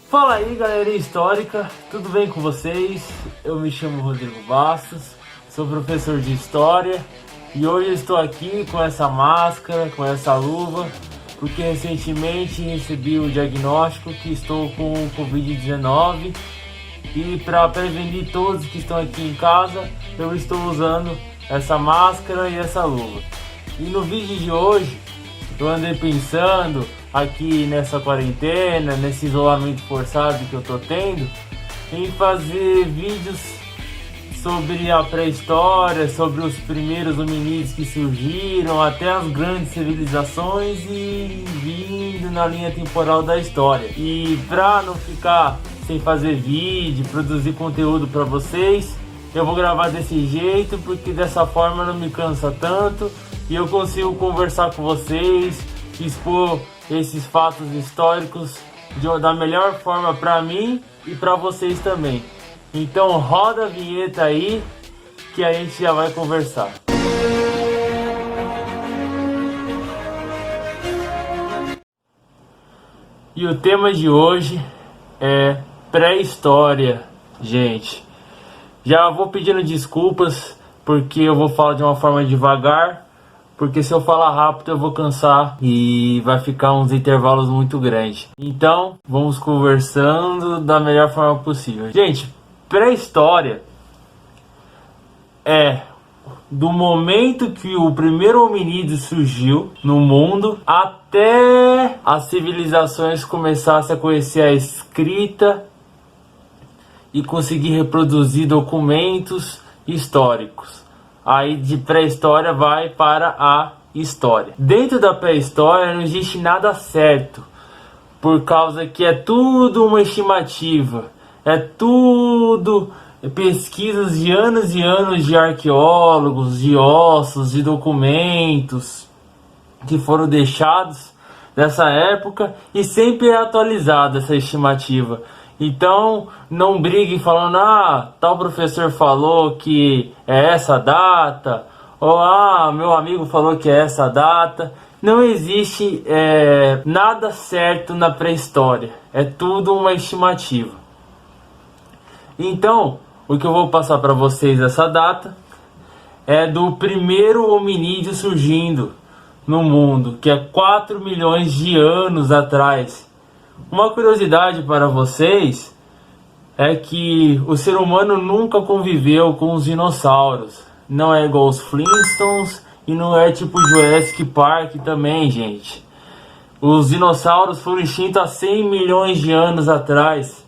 Fala aí, galera histórica, tudo bem com vocês? Eu me chamo Rodrigo Bastos, sou professor de História e hoje eu estou aqui com essa máscara, com essa luva, porque recentemente recebi o diagnóstico que estou com o Covid-19 e para prevenir todos que estão aqui em casa, eu estou usando essa máscara e essa luva. E no vídeo de hoje, eu andei pensando aqui nessa quarentena, nesse isolamento forçado que eu tô tendo, em fazer vídeos sobre a pré-história, sobre os primeiros hominídeos que surgiram, até as grandes civilizações e vindo na linha temporal da história. E pra não ficar sem fazer vídeo, produzir conteúdo para vocês, eu vou gravar desse jeito, porque dessa forma não me cansa tanto e eu consigo conversar com vocês, expor esses fatos históricos da melhor forma para mim e para vocês também. Então roda a vinheta aí que a gente já vai conversar. E o tema de hoje é pré-história, gente. Já vou pedindo desculpas porque eu vou falar de uma forma devagar, porque se eu falar rápido eu vou cansar e vai ficar uns intervalos muito grandes. Então, vamos conversando da melhor forma possível. Gente, pré-história é do momento que o primeiro hominídeo surgiu no mundo até as civilizações começassem a conhecer a escrita e conseguir reproduzir documentos históricos. Aí de pré-história vai para a história. Dentro da pré-história não existe nada certo, por causa que é tudo uma estimativa, é tudo pesquisas de anos e anos de arqueólogos, de ossos, de documentos que foram deixados nessa época e sempre é atualizada essa estimativa. Então, não brigue falando, tal professor falou que é essa data, ou meu amigo falou que é essa data. Não existe nada certo na pré-história, é tudo uma estimativa. Então, o que eu vou passar para vocês essa data é do primeiro hominídeo surgindo no mundo, que é 4 milhões de anos atrás. Uma curiosidade para vocês é que o ser humano nunca conviveu com os dinossauros. Não é igual os Flintstones e não é tipo Jurassic Park também, gente. Os dinossauros foram extintos há 100 milhões de anos atrás.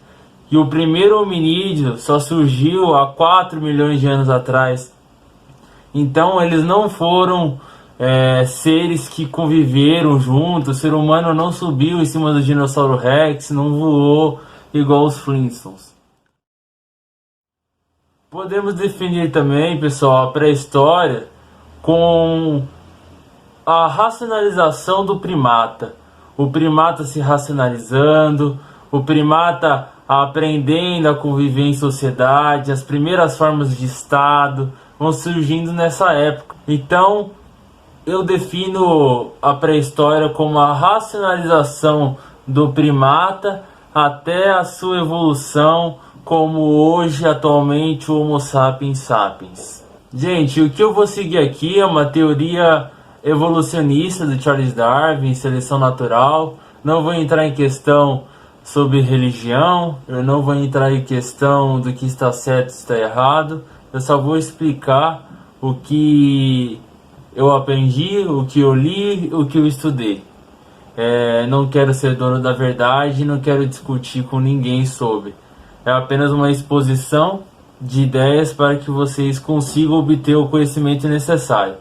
E o primeiro hominídeo só surgiu há 4 milhões de anos atrás. Então eles não foram seres que conviveram juntos. O ser humano não subiu em cima do dinossauro Rex, não voou igual os Flintstones. Podemos definir também, pessoal, a pré-história com a racionalização do primata. O primata se racionalizando, o primata aprendendo a conviver em sociedade, as primeiras formas de Estado vão surgindo nessa época. Então, eu defino a pré-história como a racionalização do primata até a sua evolução como hoje, atualmente, o Homo sapiens sapiens. Gente, o que eu vou seguir aqui é uma teoria evolucionista do Charles Darwin, seleção natural. Não vou entrar em questão sobre religião, eu não vou entrar em questão do que está certo e está errado. Eu só vou explicar o que eu aprendi, o que eu li, o que eu estudei. Não quero ser dono da verdade, não quero discutir com ninguém sobre. É apenas uma exposição de ideias para que vocês consigam obter o conhecimento necessário.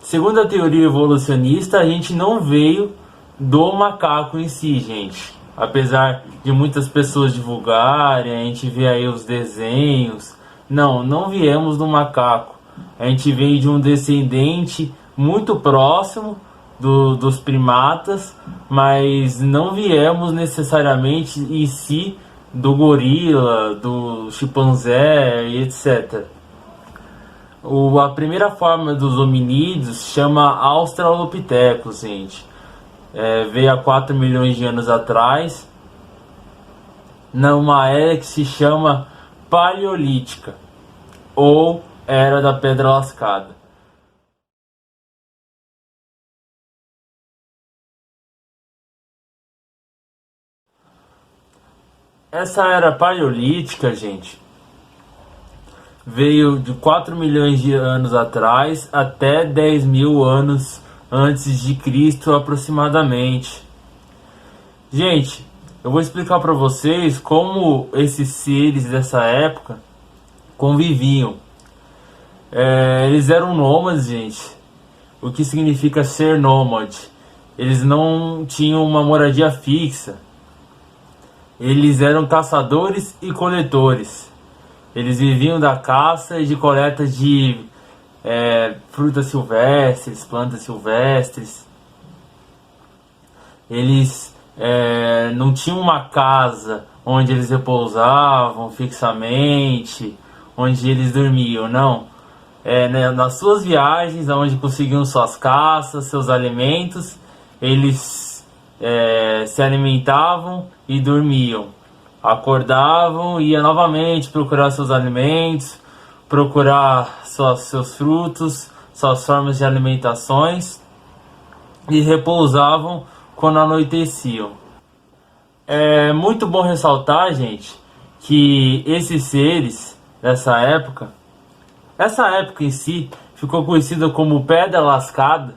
Segundo a teoria evolucionista, a gente não veio do macaco em si, gente. Apesar de muitas pessoas divulgarem, a gente vê aí os desenhos. Não viemos do macaco. A gente veio de um descendente muito próximo dos primatas, mas não viemos necessariamente em si do gorila, do chimpanzé e etc. A primeira forma dos hominídeos chama Australopithecus, gente. veio há 4 milhões de anos atrás, numa era que se chama Paleolítica, ou Era da Pedra Lascada. Essa era paleolítica, gente, veio de 4 milhões de anos atrás até 10 mil anos antes de Cristo aproximadamente. Gente, eu vou explicar para vocês como esses seres dessa época conviviam. Eles eram nômades, gente. O que significa ser nômade? Eles não tinham uma moradia fixa. Eles eram caçadores e coletores. Eles viviam da caça e de coleta de frutas silvestres, plantas silvestres. Eles não tinham uma casa onde eles repousavam fixamente, onde eles dormiam, não. Nas suas viagens, onde conseguiam suas caças, seus alimentos, eles se alimentavam e dormiam. Acordavam e iam novamente procurar seus alimentos, procurar seus frutos, suas formas de alimentações, e repousavam quando anoiteciam. É muito bom ressaltar, gente, que esses seres dessa época, essa época em si, ficou conhecida como Pedra Lascada,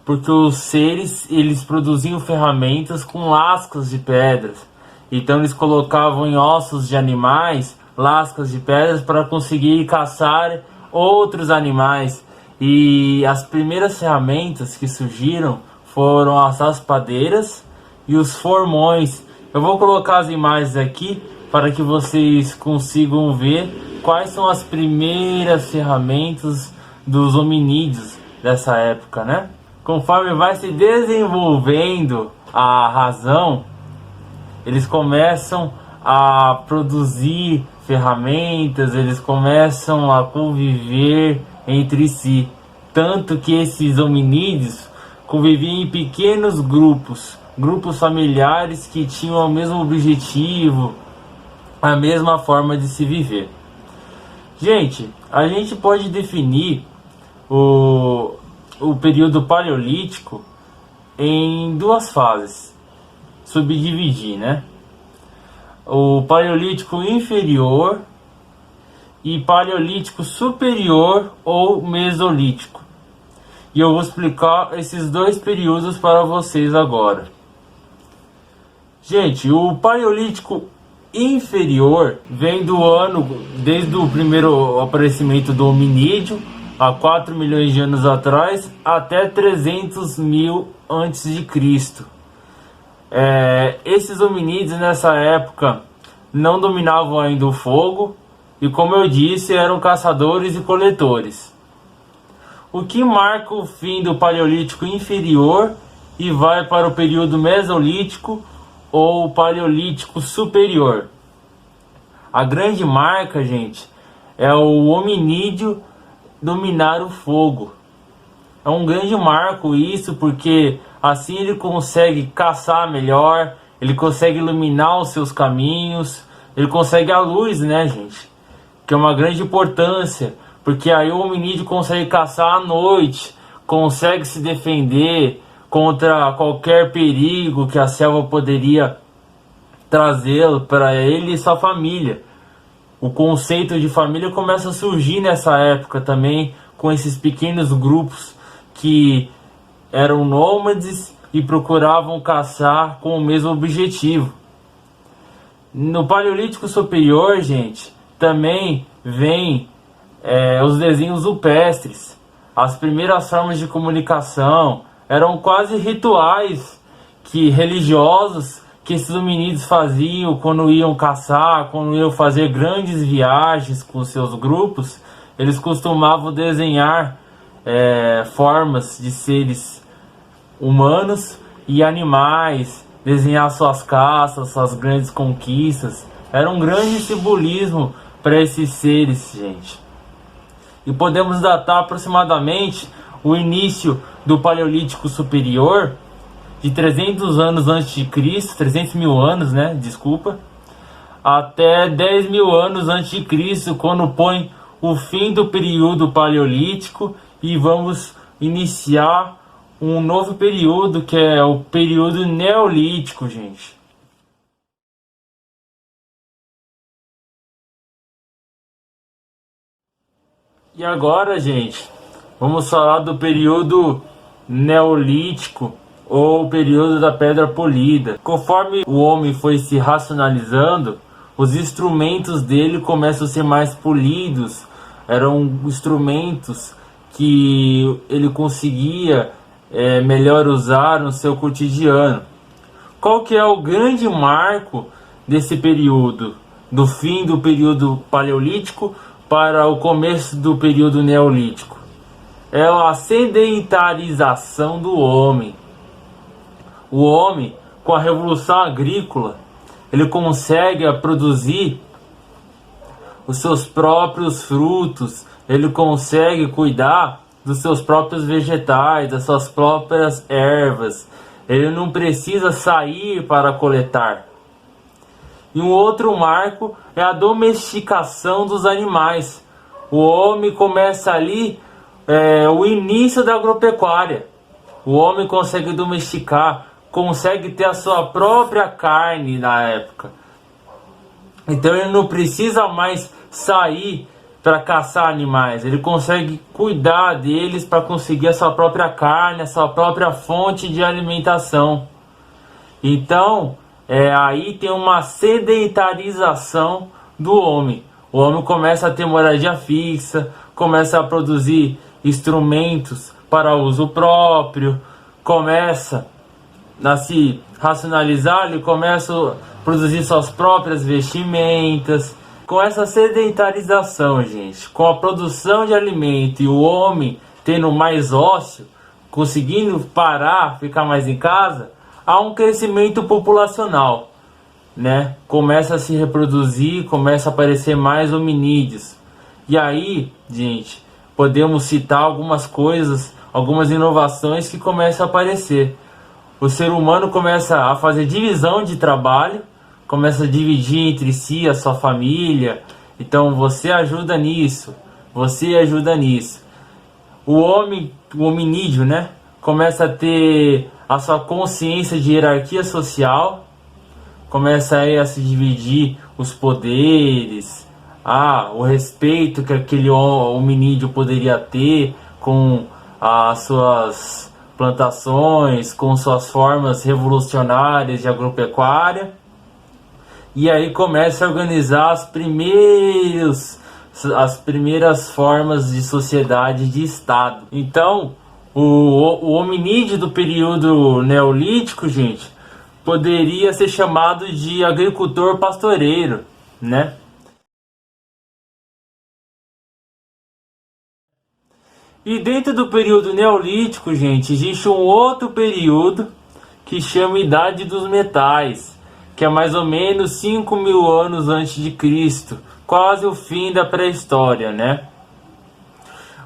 porque os seres, eles produziam ferramentas com lascas de pedras. Então eles colocavam em ossos de animais lascas de pedras para conseguir caçar outros animais. E as primeiras ferramentas que surgiram foram as raspadeiras e os formões. Eu vou colocar as imagens aqui para que vocês consigam ver quais são as primeiras ferramentas dos hominídeos dessa época, né? Conforme vai se desenvolvendo a razão, eles começam a produzir ferramentas, eles começam a conviver entre si. Tanto que esses hominídeos conviviam em pequenos grupos familiares que tinham o mesmo objetivo, a mesma forma de se viver. Gente, a gente pode definir o período paleolítico em duas fases, subdividir, né? O paleolítico inferior e paleolítico superior ou mesolítico. E eu vou explicar esses dois períodos para vocês agora. Gente, o paleolítico inferior vem do ano, desde o primeiro aparecimento do hominídeo, há 4 milhões de anos atrás, até 300 mil antes de Cristo. Esses hominídeos nessa época não dominavam ainda o fogo e, como eu disse, eram caçadores e coletores. O que marca o fim do paleolítico inferior e vai para o período mesolítico ou paleolítico superior. A grande marca, gente, é o hominídeo dominar o fogo. É um grande marco isso, porque assim ele consegue caçar melhor, ele consegue iluminar os seus caminhos, ele consegue a luz, né, gente? Que é uma grande importância, porque aí o hominídeo consegue caçar à noite, consegue se defender contra qualquer perigo que a selva poderia trazê-lo para ele e sua família. O conceito de família começa a surgir nessa época também, com esses pequenos grupos que eram nômades e procuravam caçar com o mesmo objetivo. No Paleolítico Superior, gente, também vem os desenhos rupestres. As primeiras formas de comunicação eram quase rituais religiosos que esses hominídeos faziam quando iam caçar, quando iam fazer grandes viagens com seus grupos. Eles costumavam desenhar formas de seres humanos e animais, desenhar suas caças, suas grandes conquistas. Era um grande simbolismo para esses seres, gente. E podemos datar aproximadamente o início do Paleolítico Superior de 300 anos antes de Cristo, 300 mil anos, né? Desculpa, até 10 mil anos antes de Cristo, quando põe o fim do período paleolítico e vamos iniciar um novo período, que é o período neolítico, gente. E agora, gente, vamos falar do período neolítico ou período da pedra polida. Conforme o homem foi se racionalizando, os instrumentos dele começam a ser mais polidos. Eram instrumentos que ele conseguia melhor usar no seu cotidiano. Qual que é o grande marco desse período, do fim do período paleolítico para o começo do período neolítico? É a sedentarização do homem. O homem, com a revolução agrícola, ele consegue produzir os seus próprios frutos, ele consegue cuidar dos seus próprios vegetais, das suas próprias ervas. Ele não precisa sair para coletar. E um outro marco é a domesticação dos animais. O homem começa ali o início da agropecuária. O homem consegue domesticar, consegue ter a sua própria carne na época. Então ele não precisa mais sair para caçar animais. Ele consegue cuidar deles para conseguir a sua própria carne, a sua própria fonte de alimentação. Então, aí tem uma sedentarização do homem. O homem começa a ter moradia fixa, começa a produzir instrumentos para uso próprio, começa a se racionalizar, ele começa a produzir suas próprias vestimentas. Com essa sedentarização, gente, com a produção de alimento e o homem tendo mais ócio, conseguindo parar, ficar mais em casa, há um crescimento populacional, né? Começa a se reproduzir, começa a aparecer mais hominídeos. E aí, gente, podemos citar algumas coisas, algumas inovações que começam a aparecer. O ser humano começa a fazer divisão de trabalho, começa a dividir entre si a sua família. Então você ajuda nisso, você ajuda nisso. O homem, o hominídeo, né, começa a ter a sua consciência de hierarquia social, começa aí a se dividir os poderes, o respeito que aquele hominídeo poderia ter com as suas plantações, com suas formas revolucionárias de agropecuária. E aí começa a organizar as primeiras formas de sociedade, de Estado. Então, o hominídeo do período neolítico, gente, poderia ser chamado de agricultor pastoreiro, né? E dentro do período neolítico, gente, existe um outro período que chama Idade dos Metais, que é mais ou menos 5 mil anos antes de Cristo, quase o fim da pré-história, né?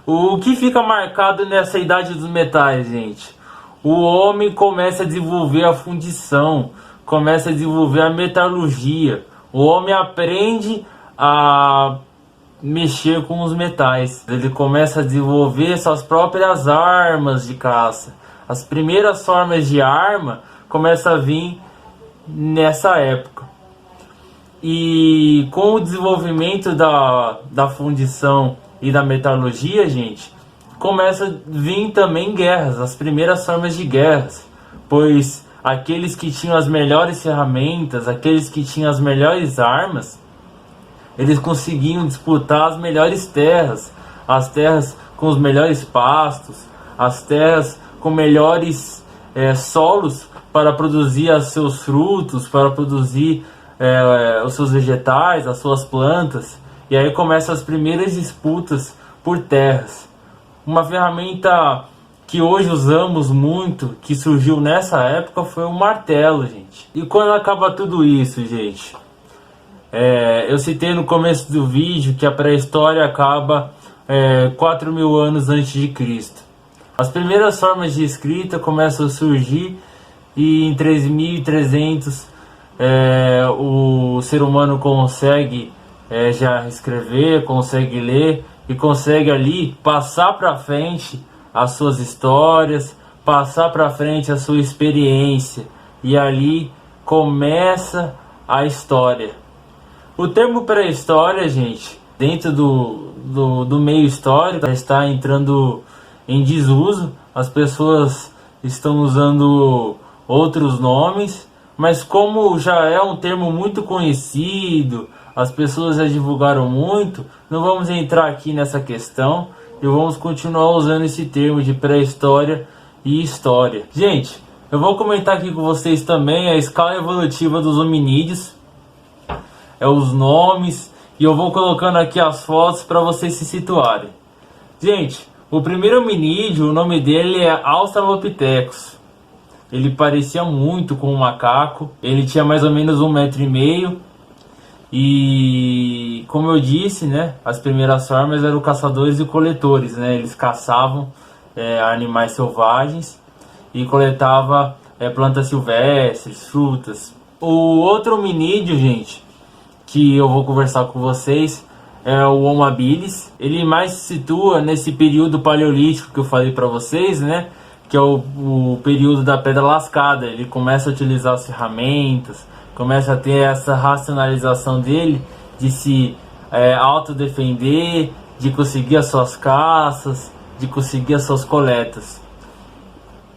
O que fica marcado nessa Idade dos Metais, gente? O homem começa a desenvolver a fundição, começa a desenvolver a metalurgia. O homem aprende a mexer com os metais. Ele começa a desenvolver suas próprias armas de caça. As primeiras formas de arma começam a vir nessa época. E com o desenvolvimento da fundição e da metalurgia, gente, começa a vir também guerras, as primeiras formas de guerras, pois aqueles que tinham as melhores ferramentas, aqueles que tinham as melhores armas, eles conseguiam disputar as melhores terras, as terras com os melhores pastos, as terras com melhores solos para produzir os seus frutos, para produzir os seus vegetais, as suas plantas. E aí começam as primeiras disputas por terras. Uma ferramenta que hoje usamos muito, que surgiu nessa época, foi o martelo, gente. E quando acaba tudo isso, gente? Eu citei no começo do vídeo que a pré-história acaba 4 mil anos antes de Cristo. As primeiras formas de escrita começam a surgir e em 3300 o ser humano consegue já escrever, consegue ler e consegue ali passar para frente as suas histórias, passar para frente a sua experiência, e ali começa a história. O termo pré-história, gente, dentro do meio histórico, está entrando em desuso. As pessoas estão usando outros nomes, mas como já é um termo muito conhecido, as pessoas já divulgaram muito, não vamos entrar aqui nessa questão e vamos continuar usando esse termo de pré-história e história. Gente, eu vou comentar aqui com vocês também a escala evolutiva dos hominídeos, os nomes, e eu vou colocando aqui as fotos para vocês se situarem. Gente, o primeiro hominídeo, o nome dele é Australopithecus. Ele parecia muito com um macaco, ele tinha mais ou menos 1,5 metro. E como eu disse, né, as primeiras formas eram caçadores e coletores, né? Eles caçavam animais selvagens e coletava plantas silvestres, frutas. O outro hominídeo, gente, que eu vou conversar com vocês é o Homo habilis. Ele mais se situa nesse período paleolítico que eu falei para vocês, né? Que é o período da pedra lascada. Ele começa a utilizar as ferramentas, começa a ter essa racionalização dele de se autodefender, de conseguir as suas caças, de conseguir as suas coletas.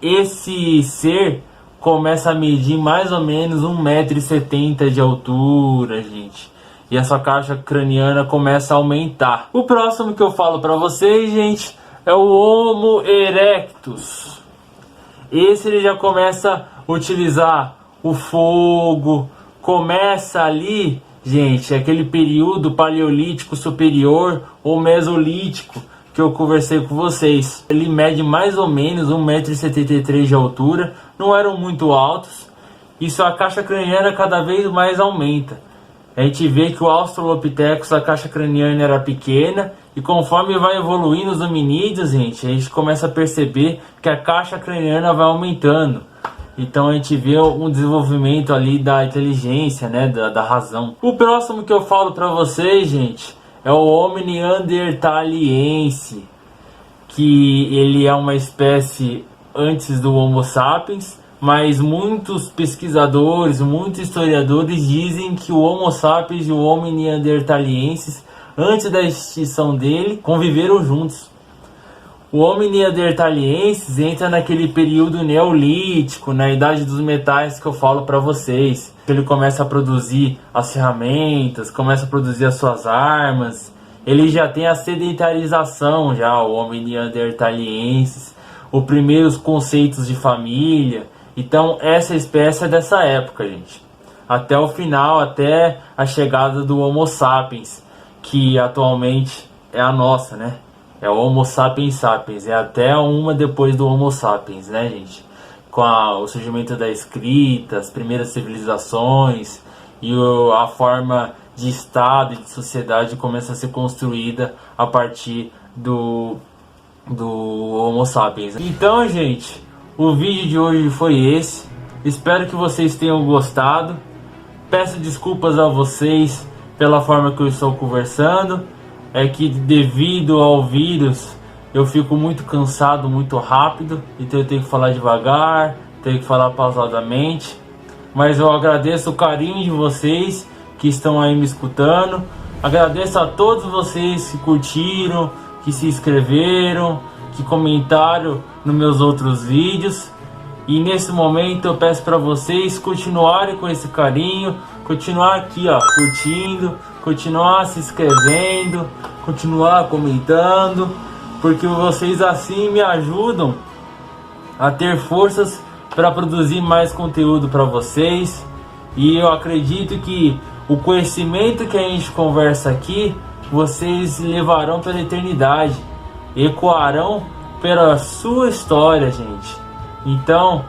Esse ser começa a medir mais ou menos 1,70 m de altura, gente. E a sua caixa craniana começa a aumentar. O próximo que eu falo para vocês, gente, é o Homo erectus. Esse ele já começa a utilizar o fogo, começa ali, gente, aquele período paleolítico superior ou mesolítico que eu conversei com vocês. Ele mede mais ou menos 1,73 m de altura, não eram muito altos, e sua caixa craniana cada vez mais aumenta. A gente vê que o Australopithecus, a caixa craniana era pequena, e conforme vai evoluindo os hominídeos, gente, a gente começa a perceber que a caixa craniana vai aumentando. Então a gente vê um desenvolvimento ali da inteligência, né, da razão. O próximo que eu falo para vocês, gente, é o Homo neanderthaliense, que ele é uma espécie antes do Homo sapiens, mas muitos pesquisadores, muitos historiadores dizem que o Homo sapiens e o Homo neanderthaliensis, antes da extinção dele, conviveram juntos. O Homo neanderthaliensis entra naquele período neolítico, na idade dos metais que eu falo para vocês. Ele começa a produzir as ferramentas, começa a produzir as suas armas. Ele já tem a sedentarização, já o Homo neanderthaliensis, os primeiros conceitos de família. Então essa espécie é dessa época, gente. Até o final, até a chegada do Homo sapiens, que atualmente é a nossa, né? É o Homo sapiens sapiens, é até uma depois do Homo sapiens, né, gente? Com o surgimento da escrita, as primeiras civilizações e a forma de Estado e de sociedade começa a ser construída a partir do Homo sapiens. Então, gente, o vídeo de hoje foi esse. Espero que vocês tenham gostado. Peço desculpas a vocês pela forma que eu estou conversando. É que devido ao vírus eu fico muito cansado, muito rápido, então eu tenho que falar devagar, tenho que falar pausadamente. Mas eu agradeço o carinho de vocês que estão aí me escutando. Agradeço a todos vocês que curtiram, que se inscreveram, que comentaram nos meus outros vídeos. E nesse momento eu peço para vocês continuarem com esse carinho, continuar aqui, ó, curtindo, continuar se inscrevendo, continuar comentando, porque vocês assim me ajudam a ter forças para produzir mais conteúdo para vocês. E eu acredito que o conhecimento que a gente conversa aqui, vocês levarão pela eternidade, ecoarão pela sua história, gente. Então,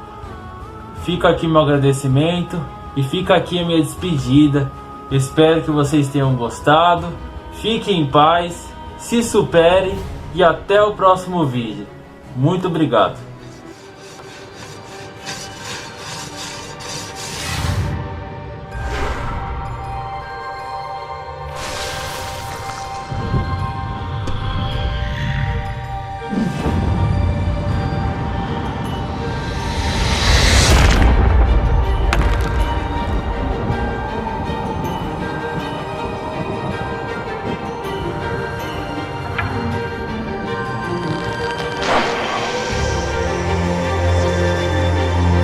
fica aqui meu agradecimento e fica aqui a minha despedida. Espero que vocês tenham gostado. Fiquem em paz, se superem e até o próximo vídeo. Muito obrigado.